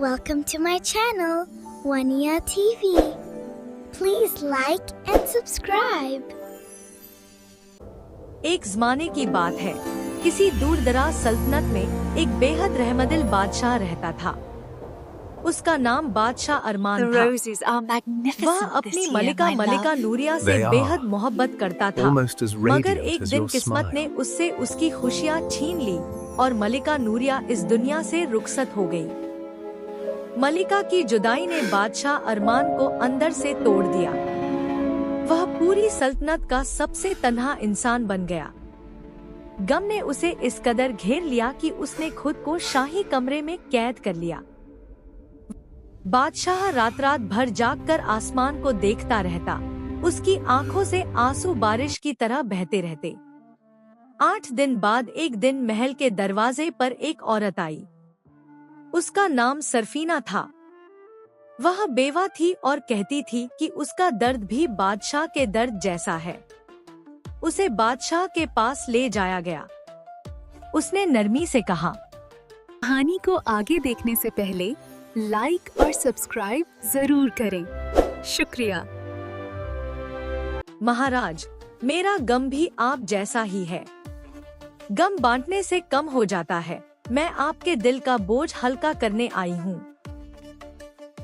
Welcome to my channel, Wania TV. Please like and subscribe. एक ज़माने की बात है, किसी दूर दराज सल्तनत में एक बेहद रहमदिल बादशाह रहता था। उसका नाम बादशाह अरमान था। वह अपनी मलिका नूरिया से बेहद मोहब्बत करता था, मगर एक दिन किस्मत ने उससे उसकी खुशियाँ छीन ली और मलिका नूरिया इस दुनिया से रुखसत हो गई। मलिका की जुदाई ने बादशाह अरमान को अंदर से तोड़ दिया। वह पूरी सल्तनत का सबसे तन्हा इंसान बन गया। गम ने उसे इस कदर घेर लिया कि उसने खुद को शाही कमरे में कैद कर लिया। बादशाह रात रात भर जागकर आसमान को देखता रहता। उसकी आंखों से आंसू बारिश की तरह बहते रहते। 8 दिन बाद एक दिन महल के दरवाजे पर एक औरत आई। उसका नाम सरफीना था। वह बेवा थी और कहती थी कि उसका दर्द भी बादशाह के दर्द जैसा है। उसे बादशाह के पास ले जाया गया। उसने नरमी से कहा, कहानी को आगे देखने से पहले लाइक और सब्सक्राइब जरूर करें। शुक्रिया। महाराज, मेरा गम भी आप जैसा ही है। गम बांटने से कम हो जाता है। मैं आपके दिल का बोझ हल्का करने आई हूँ।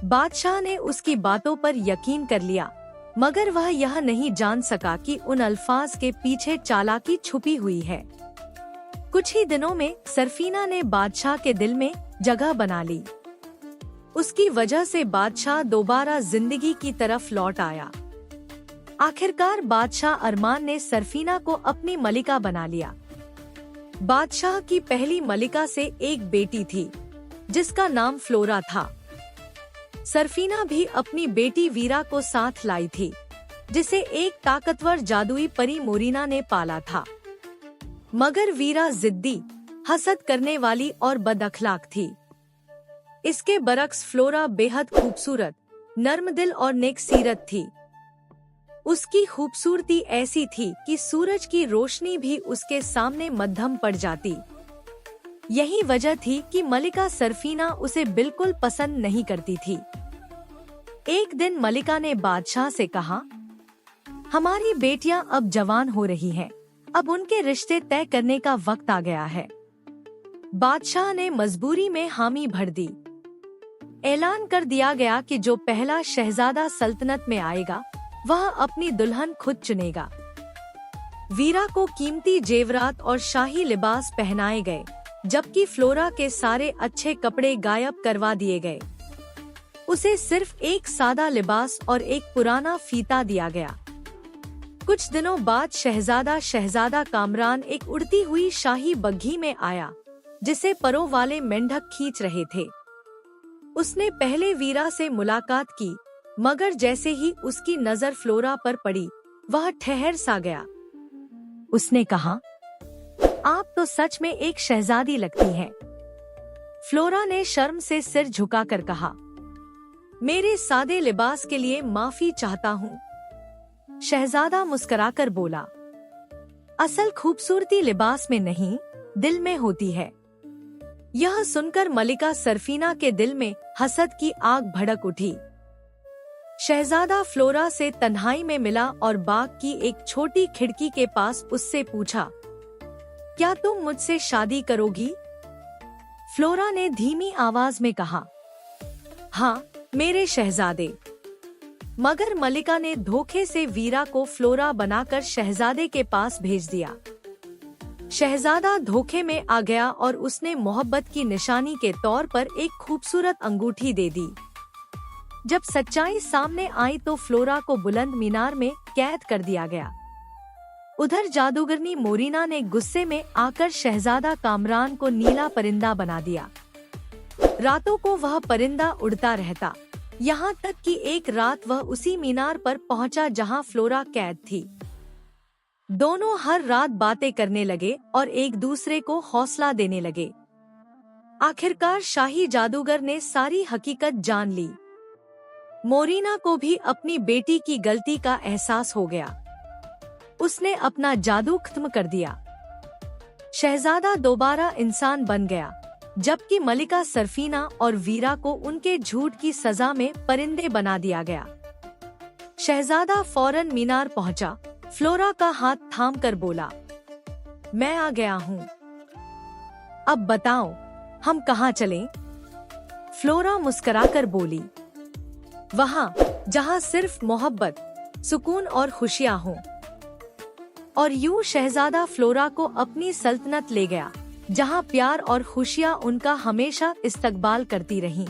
बादशाह ने उसकी बातों पर यकीन कर लिया, मगर वह यह नहीं जान सका कि उन अल्फाज के पीछे चालाकी छुपी हुई है। कुछ ही दिनों में सरफीना ने बादशाह के दिल में जगह बना ली। उसकी वजह से बादशाह दोबारा जिंदगी की तरफ लौट आया। आखिरकार बादशाह अरमान ने सरफीना को अपनी मलिका बना लिया। बादशाह की पहली मलिका से एक बेटी थी, जिसका नाम फ्लोरा था। सरफीना भी अपनी बेटी वीरा को साथ लाई थी, जिसे एक ताकतवर जादुई परी मोरिना ने पाला था। मगर वीरा जिद्दी, हसद करने वाली और बदअखलाक थी। इसके बरक्स फ्लोरा बेहद खूबसूरत, नर्मदिल और नेक सीरत थी। उसकी खूबसूरती ऐसी थी कि सूरज की रोशनी भी उसके सामने मध्यम पड़ जाती। यही वजह थी कि मलिका सरफीना उसे बिल्कुल पसंद नहीं करती थी। एक दिन मलिका ने बादशाह से कहा, हमारी बेटियां अब जवान हो रही हैं, अब उनके रिश्ते तय करने का वक्त आ गया है। बादशाह ने मजबूरी में हामी भर दी। ऐलान कर दिया गया कि जो पहला शहजादा सल्तनत में आएगा, वह अपनी दुल्हन खुद चुनेगा। वीरा को कीमती जेवरात और शाही लिबास पहनाए गए, जबकि फ्लोरा के सारे अच्छे कपड़े गायब करवा दिए गए। उसे सिर्फ एक सादा लिबास और एक पुराना फीता दिया गया। कुछ दिनों बाद शहजादा कामरान एक उड़ती हुई शाही बग्घी में आया, जिसे परों वाले मेंढक खींच रहे थे। उसने पहले वीरा से मुलाकात की, मगर जैसे ही उसकी नजर फ्लोरा पर पड़ी, वह ठहर सा गया। उसने कहा, आप तो सच में एक शहजादी लगती हैं। फ्लोरा ने शर्म से सिर झुकाकर कहा, मेरे सादे लिबास के लिए माफी चाहता हूँ। शहजादा मुस्कुराकर बोला, असल खूबसूरती लिबास में नहीं, दिल में होती है। यह सुनकर मलिका सरफीना के दिल में हसद की आग भड़क उठी। शहजादा फ्लोरा से तन्हाई में मिला और बाग की एक छोटी खिड़की के पास उससे पूछा, क्या तुम मुझसे शादी करोगी? फ्लोरा ने धीमी आवाज में कहा, हाँ मेरे शहजादे। मगर मलिका ने धोखे से वीरा को फ्लोरा बनाकर शहजादे के पास भेज दिया। शहजादा धोखे में आ गया और उसने मोहब्बत की निशानी के तौर पर एक खूबसूरत अंगूठी दे दी। जब सच्चाई सामने आई तो फ्लोरा को बुलंद मीनार में कैद कर दिया गया। उधर जादूगरनी मोरिना ने गुस्से में आकर शहजादा कामरान को नीला परिंदा बना दिया। रातों को वह परिंदा उड़ता रहता, यहाँ तक कि एक रात वह उसी मीनार पर पहुँचा जहाँ फ्लोरा कैद थी। दोनों हर रात बातें करने लगे और एक दूसरे को हौसला देने लगे। आखिरकार शाही जादूगर ने सारी हकीकत जान ली। मोरिना को भी अपनी बेटी की गलती का एहसास हो गया। उसने अपना जादू खत्म कर दिया। शहजादा दोबारा इंसान बन गया। जबकि मलिका, सरफीना और वीरा को उनके झूठ की सजा में परिंदे बना दिया गया। शहजादा फौरन मीनार पहुंचा, फ्लोरा का हाथ थामकर बोला, मैं आ गया हूँ। अब बताओ, हम कहाँ चलें? फ्लोरा मुस्कुराकर बोली, वहाँ जहाँ सिर्फ मोहब्बत, सुकून और खुशियाँ हों। और यूं शहजादा फ्लोरा को अपनी सल्तनत ले गया, जहाँ प्यार और खुशियाँ उनका हमेशा इस्तकबाल करती रहीं।